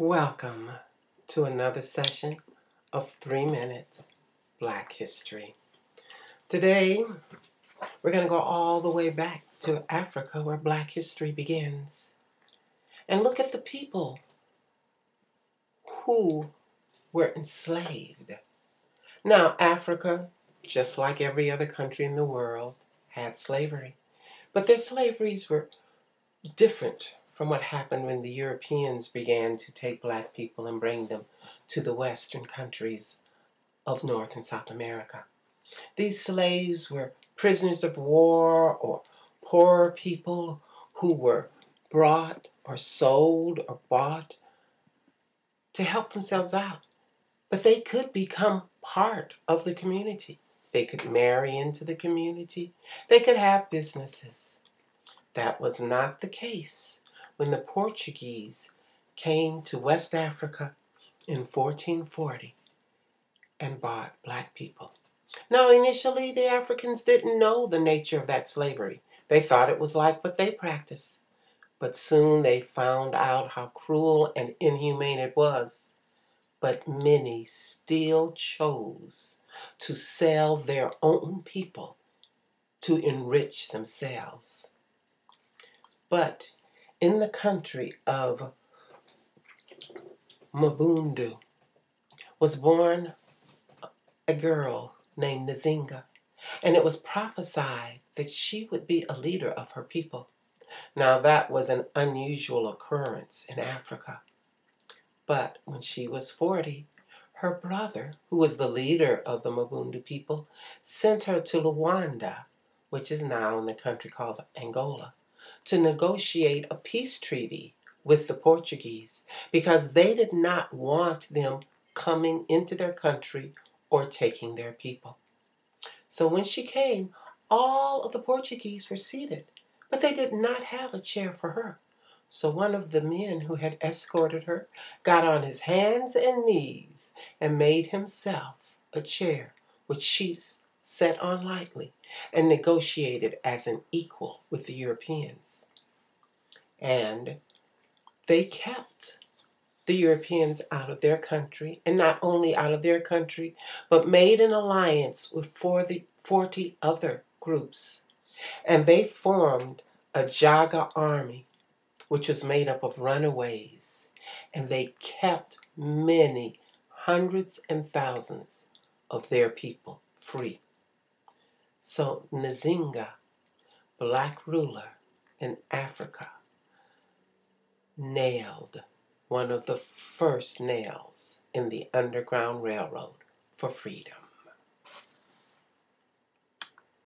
Welcome to another session of 3-Minute Black History. Today, we're going to go all the way back to Africa where Black history begins and look at the people who were enslaved. Now, Africa, just like every other country in the world, had slavery, but their slaveries were different from what happened when the Europeans began to take black people and bring them to the western countries of North and South America. These slaves were prisoners of war or poor people who were brought or sold or bought to help themselves out. But they could become part of the community. They could marry into the community. They could have businesses. That was not the case when the Portuguese came to West Africa in 1440 and bought black people. Now, initially, the Africans didn't know the nature of that slavery. They thought it was like what they practiced. But soon they found out how cruel and inhumane it was. But many still chose to sell their own people to enrich themselves. But in the country of Mabundu was born a girl named Nzinga, and it was prophesied that she would be a leader of her people. Now that was an unusual occurrence in Africa. But when she was 40, her brother, who was the leader of the Mabundu people, sent her to Luanda, which is now in the country called Angola, to negotiate a peace treaty with the Portuguese because they did not want them coming into their country or taking their people. So when she came, all of the Portuguese were seated, but they did not have a chair for her. So one of the men who had escorted her got on his hands and knees and made himself a chair, which she sat on lightly and negotiated as an equal with the Europeans. And they kept the Europeans out of their country, and not only out of their country, but made an alliance with 40 other groups. And they formed a Jaga army, which was made up of runaways, and they kept many hundreds and thousands of their people free. So Nzinga, black ruler in Africa, nailed one of the first nails in the Underground Railroad for freedom.